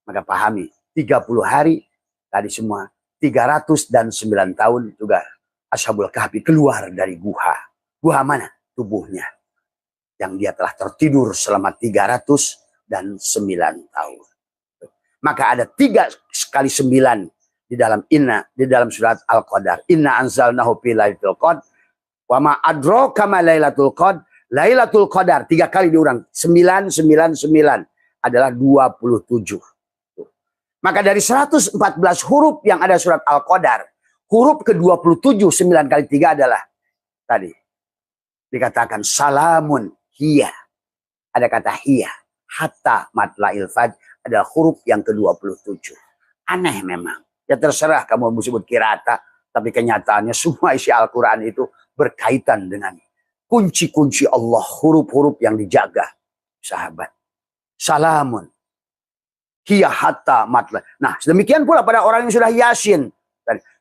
Maka pahami 30 hari tadi semua 309 tahun juga Ashabul Kahfi keluar dari guha. Guha mana? Tubuhnya. Yang dia telah tertidur selama 309 tahun. Maka ada 3 kali 9 di dalam surat Al-Qadar. Inna anzalnahu fi lailatul qadr wa ma adraka ma lailatul qadr. Lailatul Qadar 3 kali diulang. 999 adalah 27. Maka dari 114 huruf yang ada surat Al-Qadar, huruf ke-27 9 kali 3 adalah tadi dikatakan salamun hiya. Ada kata hiya. Hatta matla'il fajr adalah huruf yang ke-27. Aneh memang. Ya terserah kamu sebut kirata, tapi kenyataannya semua isi Al-Quran itu berkaitan dengan kunci-kunci Allah, huruf-huruf yang dijaga, sahabat. Salamun hiya hatta matla. Nah, demikian pula pada orang yang sudah Yasin.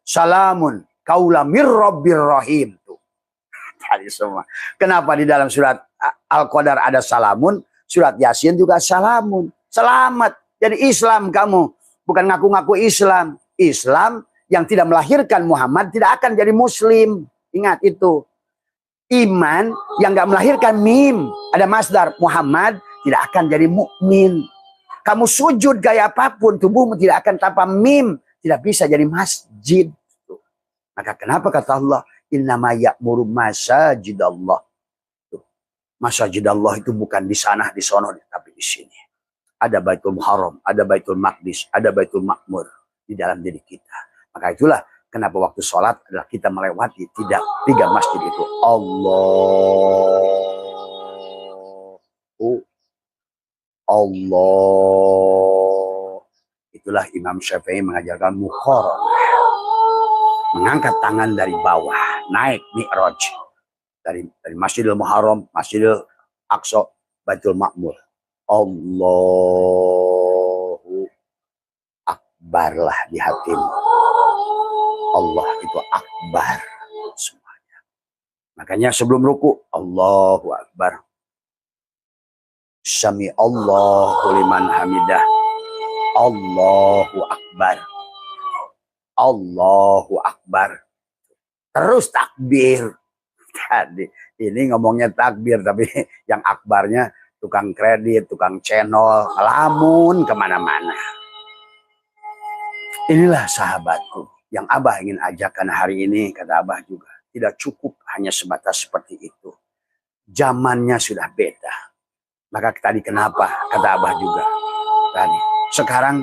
Salamun kaula mir rabbir rahim. Tuh. Tadi semua. Kenapa di dalam surat Al-Qadar ada salamun, surat Yasin juga salamun. Selamat. Jadi Islam kamu. Bukan ngaku-ngaku Islam. Islam yang tidak melahirkan Muhammad tidak akan jadi Muslim. Ingat itu. Iman yang gak melahirkan mim. Ada masdar Muhammad tidak akan jadi mukmin. Kamu sujud gaya apapun, tubuhmu tidak akan tanpa mim. Tidak bisa jadi masjid. Maka kenapa kata Allah, innama ya'muru masajidallah. Masajidallah itu bukan di sana, di sono, tapi di sini. Ada Baitul Muharram, ada Baitul Maqdis, ada Baitul Makmur di dalam diri kita. Maka itulah kenapa waktu sholat adalah kita melewati tiga masjid itu. Allah. Itulah Imam Syafi'i mengajarkan muqarrah. Mengangkat tangan dari bawah, naik mi'raj. Dari Masjidil Muharram, Masjidil Aqsa, Baitul Makmur. Allahu Akbar lah di hatimu. Allah itu akbar semuanya. Makanya sebelum ruku, Allahu Akbar. Sami Allahu liman hamidah. Allahu Akbar. Allahu Akbar. Terus takbir. Tadi ini ngomongnya takbir, tapi yang akbarnya tukang kredit, tukang channel, ngelamun kemana-mana. Inilah sahabatku yang Abah ingin ajarkan hari ini, kata Abah juga. Tidak cukup hanya sebatas seperti itu. Zamannya sudah beda. Maka tadi kenapa, kata Abah juga. Tadi, sekarang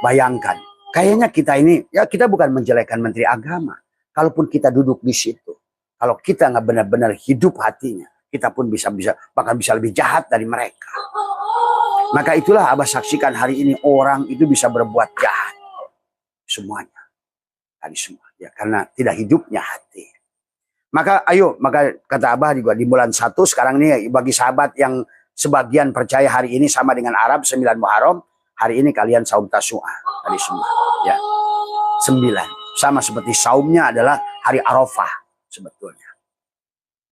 bayangkan, kayaknya kita ini, ya kita bukan menjelekkan Menteri Agama. Kalaupun kita duduk di situ, kalau kita nggak benar-benar hidup hatinya, kita pun bahkan bisa lebih jahat dari mereka. Maka itulah Abah saksikan hari ini, orang itu bisa berbuat jahat. Semuanya. Tadi semua. Ya, karena tidak hidupnya hati. Maka kata Abah juga di bulan 1 sekarang ini bagi sahabat yang sebagian percaya hari ini sama dengan Arab 9 Muharram, hari ini kalian saum Tasu'ah. Tadi semua. Ya. 9. Sama seperti saumnya adalah hari Arafah sebetulnya.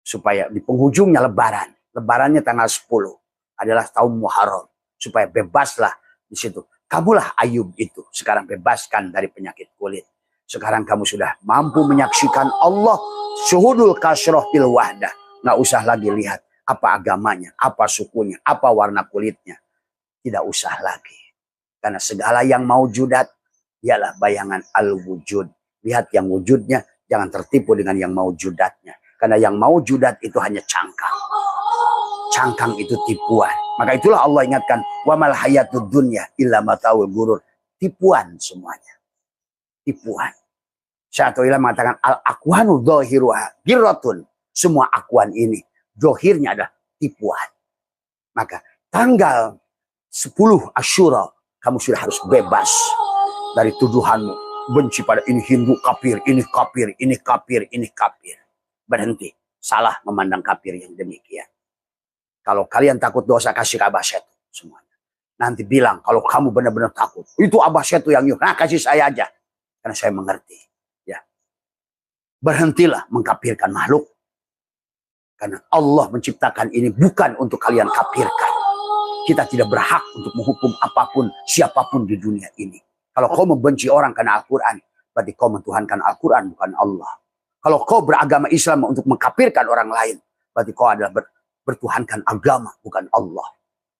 Supaya di penghujungnya Lebaran. Lebarannya tanggal 10 adalah tahun Muharram. Supaya bebaslah di situ. Kamulah Ayub itu. Sekarang bebaskan dari penyakit kulit. Sekarang kamu sudah mampu menyaksikan Allah. Syuhudul kasroh fil wahdah. Nggak usah lagi lihat apa agamanya, apa sukunya, apa warna kulitnya. Tidak usah lagi. Karena segala yang maujudat ialah bayangan al-wujud. Lihat yang wujudnya, jangan tertipu dengan yang maujudatnya. Karena yang maujudat itu hanya cangkang. Cangkang itu tipuan. Maka itulah Allah ingatkan, wa mal hayatud dunya illa mataul gurur. Tipuan semuanya. Tipuan. Syaikhul mengatakan al-aqwanu dhahiruha girratun. Semua akuan ini dohirnya adalah tipuan. Maka tanggal 10 Asyura kamu sudah harus bebas dari tuduhanmu. Benci pada ini Hindu kafir, ini kafir, ini kafir, ini kafir. Berhenti. Salah memandang kafir yang demikian. Kalau kalian takut dosa, kasih ke Abah Setu semuanya. Nanti bilang kalau kamu benar-benar takut, itu Abah Setu yang yuk. Nah, kasih saya aja. Karena saya mengerti. Ya. Berhentilah mengkafirkan makhluk. Karena Allah menciptakan ini bukan untuk kalian kafirkan. Kita tidak berhak untuk menghukum apapun, siapapun di dunia ini. Kalau kau membenci orang karena Al-Quran, berarti kau mentuhankan Al-Quran, bukan Allah. Kalau kau beragama Islam untuk mengkafirkan orang lain, berarti kau adalah bertuhankan agama, bukan Allah.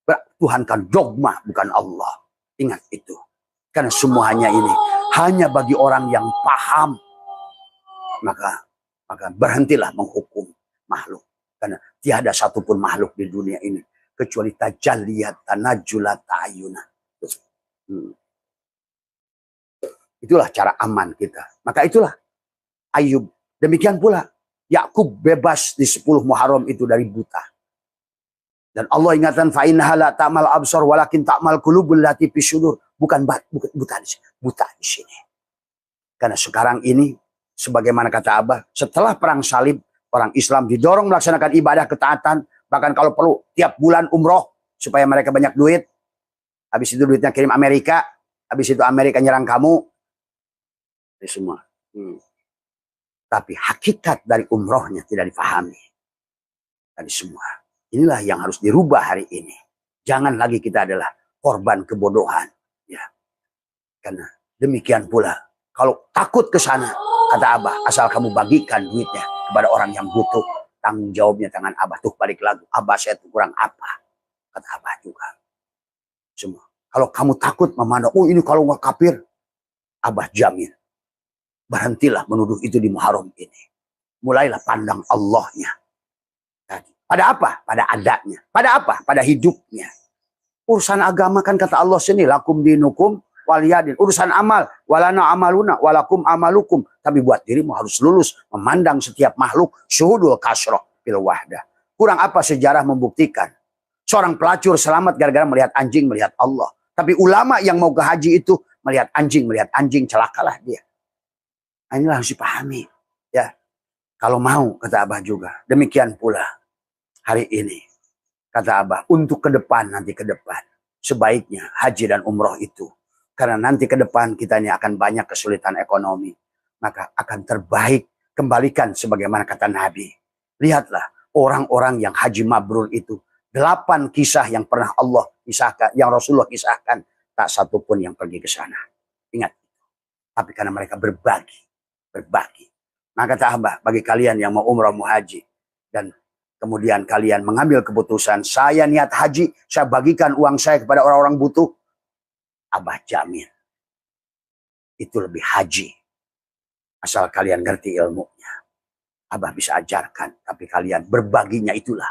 Bertuhankan dogma, bukan Allah. Ingat itu. Karena semuanya ini hanya bagi orang yang paham. Maka berhentilah menghukum makhluk. Karena tiada satupun makhluk di dunia ini kecuali tajalliyat tanajjulat ta'ayuna. Itulah cara aman kita. Maka itulah Ayub. Demikian pula Yakub bebas di 10 Muharram itu dari buta. Dan Allah ingatkan fa innaha la ta'mal absar walakin ta'mal qulubul lati fis sudur. Bukan buta di sini. Karena sekarang ini sebagaimana kata Abah, setelah perang salib, orang Islam didorong melaksanakan ibadah ketaatan, bahkan kalau perlu tiap bulan umroh supaya mereka banyak duit. Habis itu duitnya kirim Amerika, habis itu Amerika nyerang kamu. Itu semua. Tapi hakikat dari umrohnya tidak dipahami. Tadi semua. Inilah yang harus dirubah hari ini. Jangan lagi kita adalah korban kebodohan. Ya. Karena demikian pula. Kalau takut ke sana, kata Abah, asal kamu bagikan duitnya kepada orang yang butuh. Tanggung jawabnya tangan Abah. Tuh balik lagu. Abah saya tuh kurang apa? Kata Abah juga. Semua. Kalau kamu takut memandang, oh ini kalau nggak kafir, Abah jamin. Berhentilah menuduh itu di Muharram ini. Mulailah pandang Allahnya. Pada apa? Pada adatnya. Pada apa? Pada hidupnya. Urusan agama kan kata Allah sini. Lakum dinukum waliyadin. Urusan amal. Walana amaluna walakum amalukum. Tapi buat dirimu harus lulus. Memandang setiap makhluk. Syuhudul kasroh bil wahdah. Kurang apa sejarah membuktikan. Seorang pelacur selamat gara-gara melihat anjing, melihat Allah. Tapi ulama yang mau ke haji itu melihat anjing, celakalah dia. Inilah harus dipahami. Ya. Kalau mau, kata Abah juga. Demikian pula hari ini. Kata Abah, untuk ke depan, nanti ke depan. Sebaiknya haji dan umroh itu. Karena nanti ke depan kita ini akan banyak kesulitan ekonomi. Maka akan terbaik kembalikan sebagaimana kata Nabi. Lihatlah orang-orang yang haji mabrur itu. 8 kisah yang pernah Allah kisahkan, yang Rasulullah kisahkan. Tak satu pun yang pergi ke sana. Ingat. Tapi karena mereka berbagi. Maka kata Abah, bagi kalian yang mau umrah, mau haji. Dan kemudian kalian mengambil keputusan, saya niat haji, saya bagikan uang saya kepada orang-orang butuh. Abah jamin. Itu lebih haji. Asal kalian ngerti ilmunya. Abah bisa ajarkan, tapi kalian berbaginya itulah.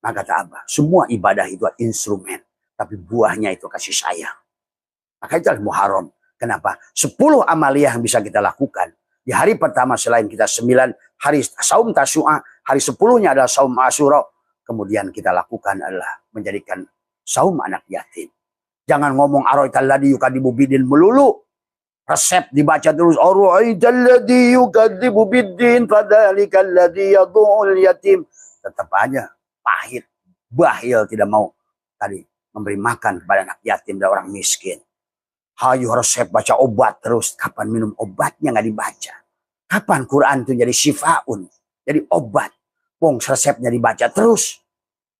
Maka kata Abah, semua ibadah itu instrumen. Tapi buahnya itu kasih sayang. Maka itu Muharram. Kenapa? 10 amaliyah yang bisa kita lakukan. Di hari pertama selain kita 9 hari saum Tasyu'a, hari 10-nya adalah saum Asyura. Kemudian kita lakukan adalah menjadikan saum anak yatim. Jangan ngomong ara'aital ladzi yukadzibu biddin melulu. Resep dibaca terus. Ara'aital ladzi yukadzibu biddin fadzalikal ladzi yad'ul yatim. Tetap aja pahit, bahil, tidak mau tadi memberi makan kepada anak yatim dan orang miskin. Hayu resep baca obat terus. Kapan minum obatnya nggak dibaca? Kapan Quran itu jadi syifaun, jadi obat? Wong resepnya dibaca terus.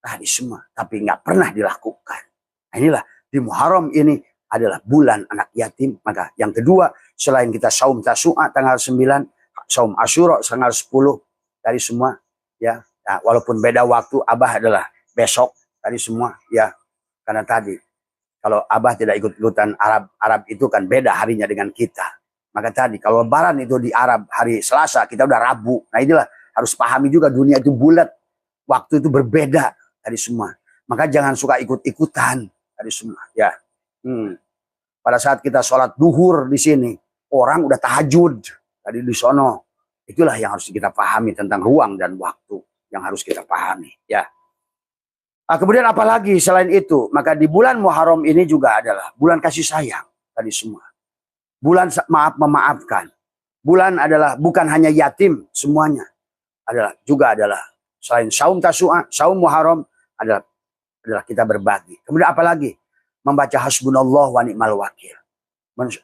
Tadi semua, tapi nggak pernah dilakukan. Nah, inilah di Muharram ini adalah bulan anak yatim. Maka yang kedua, selain kita saum Tasyu'a tanggal 9, saum Asyura tanggal 10, tadi semua ya. Nah, walaupun beda waktu, Abah adalah besok tadi semua ya. Karena tadi kalau Abah tidak ikut-ikutan Arab itu kan beda harinya dengan kita. Maka tadi kalau Lebaran itu di Arab hari Selasa, kita udah Rabu. Nah inilah harus pahami juga dunia itu bulat. Waktu itu berbeda tadi semua. Maka jangan suka ikut-ikutan tadi semua ya. Pada saat kita sholat duhur di sini, orang udah tahajud tadi di sono. Itulah yang harus kita pahami tentang ruang dan waktu yang harus kita pahami ya. Nah, kemudian apalagi selain itu, maka di bulan Muharram ini juga adalah bulan kasih sayang tadi semua. Bulan maaf memaafkan. Bulan adalah bukan hanya yatim semuanya. Juga adalah selain saum Tasyu'a, saum Muharram adalah kita berbagi. Kemudian apalagi? Membaca hasbunallah wa ni'mal wakil.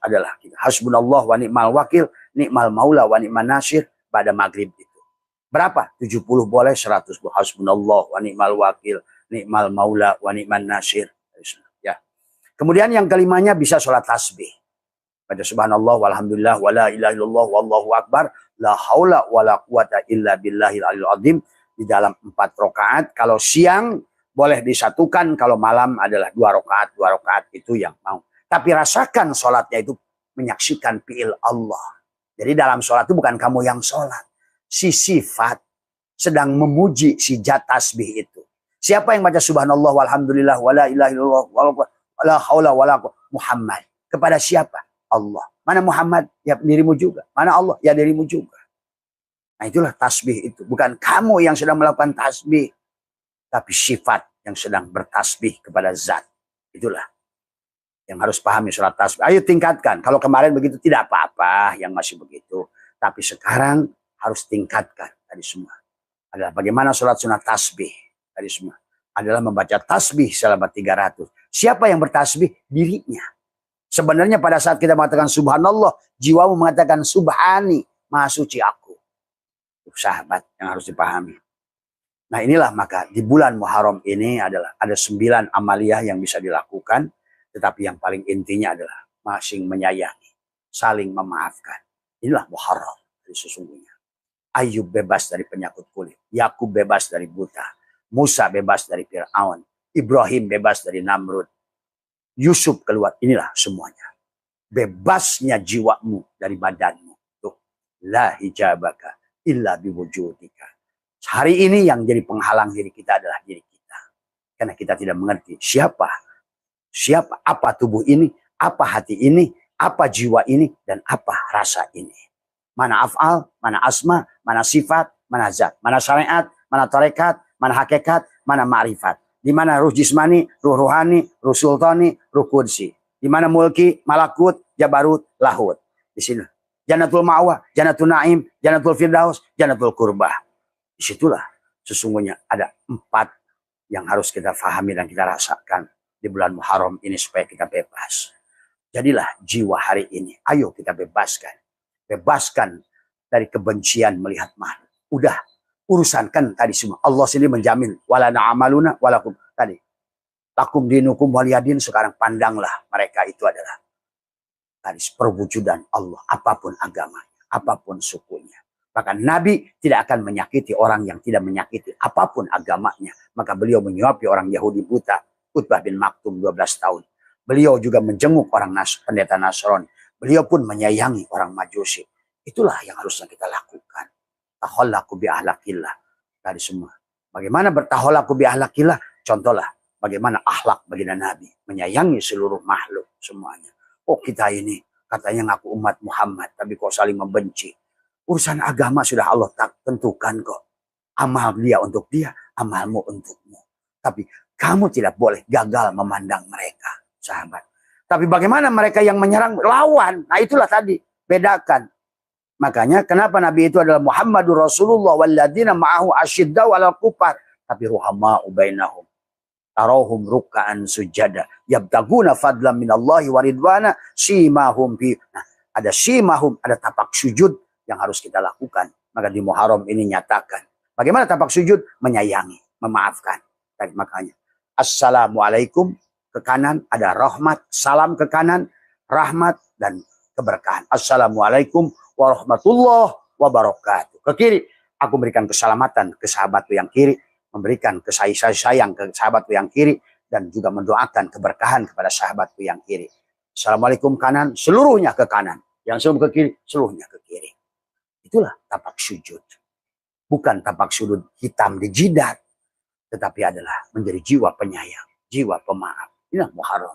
Adalah kita hasbunallah wa ni'mal wakil, ni'mal maula wa ni'man nasir pada maghrib itu. Berapa? 70 boleh, 100 hasbunallah wa ni'mal wakil, ni'mal maula wa ni'man nasir. Ya. Kemudian yang kelimanya bisa sholat tasbih. Baca subhanallah walhamdulillah wa la ilaha illallah wallahu akbar la haula wa la quwata illa billahil aliyil azim di dalam 4 rakaat. Kalau siang boleh disatukan, kalau malam adalah 2 rakaat. 2 rakaat itu yang mau. Tapi rasakan sholatnya itu menyaksikan fi'il Allah. Jadi dalam sholat itu bukan kamu yang sholat. Si sifat sedang memuji si zat tasbih itu. Siapa yang baca subhanallah walhamdulillah wa la ilaha illallah wa la haula wa la quwata Muhammad. Kepada siapa? Allah. Mana Muhammad? Ya dirimu juga. Mana Allah? Ya dirimu juga. Nah itulah tasbih itu. Bukan kamu yang sedang melakukan tasbih, tapi sifat yang sedang bertasbih kepada zat. Itulah yang harus pahami sholat tasbih. Ayo tingkatkan. Kalau kemarin begitu tidak apa-apa yang masih begitu. Tapi sekarang harus tingkatkan tadi semua. Adalah bagaimana sholat sunat tasbih tadi semua. Adalah membaca tasbih selama 300. Siapa yang bertasbih? Dirinya. Sebenarnya pada saat kita mengatakan subhanallah, jiwamu mengatakan subhani, maha suci aku. Sahabat yang harus dipahami. Nah inilah maka di bulan Muharram ini adalah ada 9 amaliyah yang bisa dilakukan. Tetapi yang paling intinya adalah masing menyayangi, saling memaafkan. Inilah Muharram sesungguhnya. Ayub bebas dari penyakit kulit. Yakub bebas dari buta. Musa bebas dari Fir'aun. Ibrahim bebas dari Namrud. Yusuf keluar. Inilah semuanya. Bebasnya jiwamu dari badanmu. Tuh. La hijabaka illa biwujudika. Hari ini yang jadi penghalang diri kita adalah diri kita. Karena kita tidak mengerti siapa, apa tubuh ini, apa hati ini, apa jiwa ini, dan apa rasa ini. Mana af'al, mana asma, mana sifat, mana zat, mana syariat, mana tarekat, mana hakikat, mana ma'rifat. Di mana ruh jismani, ruh ruhani, ruh sultani, ruh kudsi. Di mana mulki, malakut, jabarut, lahut. Di sini. Jannatul ma'wah, jannatul na'im, jannatul firdaus, jannatul kurbah. Disitulah sesungguhnya ada 4 yang harus kita fahami dan kita rasakan di bulan Muharram ini supaya kita bebas. Jadilah jiwa hari ini. Ayo kita bebaskan. Bebaskan dari kebencian melihat makhluk. Udah urusan kan tadi semua. Allah sendiri menjamin. Wala na'amaluna walakum. Tadi. Lakum dinukum waliyadin. Sekarang pandanglah mereka itu adalah tadi perwujudan Allah. Apapun agamanya. Apapun sukunya. Bahkan Nabi tidak akan menyakiti orang yang tidak menyakiti apapun agamanya. Maka beliau menyuapi orang Yahudi buta. Utbah bin Maktum 12 tahun. Beliau juga menjenguk orang pendeta Nasrani. Beliau pun menyayangi orang Majusi. Itulah yang harusnya kita lakukan. Tahollaku bi ahlakillah. Dari semua. Bagaimana bertahollaku bi ahlakillah? Contohlah. Bagaimana akhlak baginda Nabi. Menyayangi seluruh makhluk semuanya. Oh kita ini katanya ngaku umat Muhammad. Tapi kok saling membenci. Urusan agama sudah Allah tak tentukan kok. Amal dia untuk dia. Amalmu untukmu. Tapi kamu tidak boleh gagal memandang mereka. Sahabat. Tapi bagaimana mereka yang menyerang lawan? Nah itulah tadi. Bedakan. Makanya kenapa Nabi itu adalah Muhammadur Rasulullah walladzina ma'ahu asyiddau 'alal kufar tapi ruhama'u bainahum. Tarahum ruk'an sujada yabtaguna fadlan minallahi wa ridwana simahum fi. Nah, ada simahum, ada tapak sujud yang harus kita lakukan. Maka di Muharram ini nyatakan. Bagaimana tapak sujud? Menyayangi, memaafkan. Dan makanya assalamualaikum ke kanan ada rahmat, salam ke kanan rahmat dan keberkahan. Assalamualaikum warahmatullahi wabarakatuh. Ke kiri aku berikan keselamatan ke sahabatku yang kiri, memberikan kasih sayang ke sahabatku yang kiri dan juga mendoakan keberkahan kepada sahabatku yang kiri. Assalamualaikum kanan, seluruhnya ke kanan. Yang sebelum ke kiri, seluruhnya ke kiri. Itulah tapak sujud. Bukan tapak sujud hitam di jidat, tetapi adalah menjadi jiwa penyayang, jiwa pemaaf. Inilah Muharram.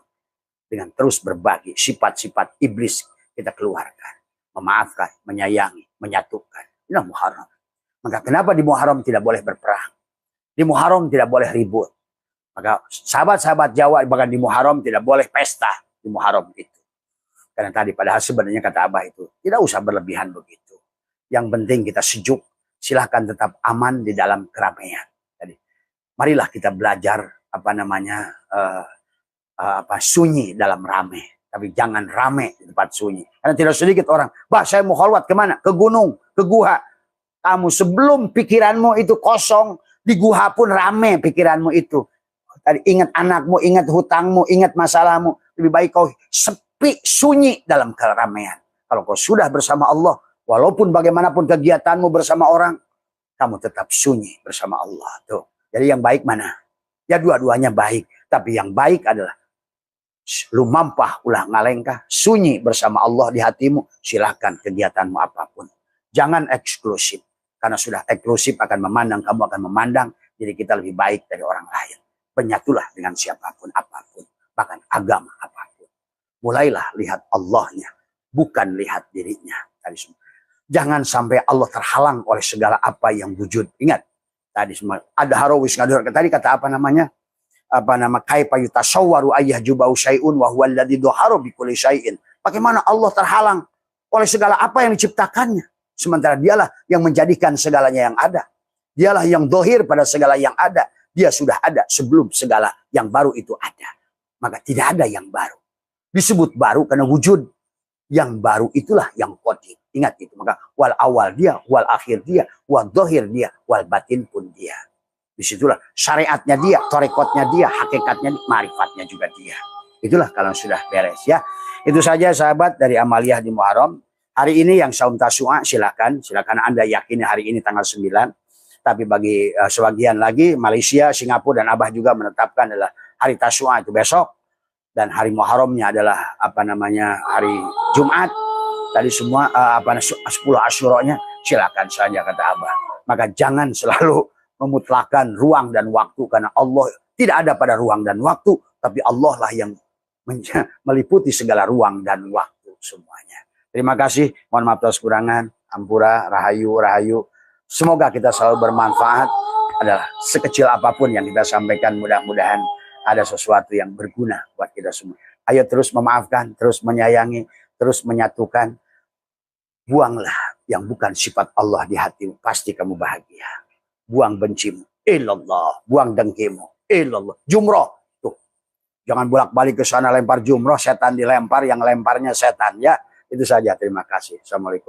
Dengan terus berbagi sifat-sifat iblis kita keluarkan. Memaafkan, menyayangi, menyatukan. Inilah Muharram. Maka kenapa di Muharram tidak boleh berperang? Di Muharram tidak boleh ribut. Maka sahabat-sahabat Jawa bahkan di Muharram tidak boleh pesta di Muharram itu. Karena tadi padahal sebenarnya kata Abah itu tidak usah berlebihan begitu. Yang penting kita sejuk. Silahkan tetap aman di dalam keramaian. Jadi, marilah kita belajar sunyi dalam rame. Tapi jangan rame di tempat sunyi. Karena tidak sedikit orang, bah saya mau khalwat kemana? Ke gunung, ke guha. Kamu sebelum pikiranmu itu kosong, di guha pun rame pikiranmu itu. Tadi ingat anakmu, ingat hutangmu, ingat masalahmu. Lebih baik kau sepi, sunyi dalam keramaian. Kalau kau sudah bersama Allah, walaupun bagaimanapun kegiatanmu bersama orang, kamu tetap sunyi bersama Allah. Tuh. Jadi yang baik mana? Ya dua-duanya baik. Tapi yang baik adalah lu mampah ulah ngalengkah, sunyi bersama Allah di hatimu, silahkan kegiatanmu apapun. Jangan eksklusif. Karena sudah eksklusif akan memandang, kamu akan memandang, jadi kita lebih baik dari orang lain. Penyatulah dengan siapapun, apapun. Bahkan agama apapun. Mulailah lihat Allahnya, bukan lihat dirinya. Tadi semua. Jangan sampai Allah terhalang oleh segala apa yang wujud. Ingat, tadi semua ada harawis tadi kata apa namanya? Kaifa yutasawwaru ayyah jubau syai'un wa huwa alladzi dhahara bi kulli syai'in. Bagaimana Allah terhalang oleh segala apa yang diciptakannya, sementara dialah yang menjadikan segalanya yang ada. Dialah yang dohir pada segala yang ada. Dia sudah ada sebelum segala yang baru itu ada. Maka tidak ada yang baru. Disebut baru karena wujud. Yang baru itulah yang qadim. Ingat itu. Maka wal awal dia, wal akhir dia, wal dohir dia, wal batin pun dia. Disitulah syariatnya dia, torekotnya dia, hakikatnya, marifatnya juga dia. Itulah kalau sudah beres ya. Itu saja sahabat dari Amaliyah di Muharram. Hari ini yang saum Tasu'a silakan Anda yakini hari ini tanggal 9. Tapi bagi sebagian lagi Malaysia, Singapura dan Abah juga menetapkan adalah hari Tasu'a itu besok, dan hari Muharramnya adalah hari Jumat. Tadi semua 10 Asyura-nya silakan saja kata Abah. Maka jangan selalu memutlakan ruang dan waktu, karena Allah tidak ada pada ruang dan waktu, tapi Allah lah yang meliputi segala ruang dan waktu semuanya. Terima kasih, mohon maaf atas kekurangan. Ampura, rahayu. Semoga kita selalu bermanfaat. Adalah sekecil apapun yang kita sampaikan, mudah-mudahan ada sesuatu yang berguna buat kita semua. Ayo terus memaafkan, terus menyayangi, terus menyatukan. Buanglah yang bukan sifat Allah di hatimu, pasti kamu bahagia. Buang bencimu, ilallah. Buang dengkimu, ilallah. Jumroh, tuh. Jangan bolak-balik ke sana lempar jumroh, setan dilempar, yang lemparnya setan ya. Itu saja, terima kasih. Assalamualaikum.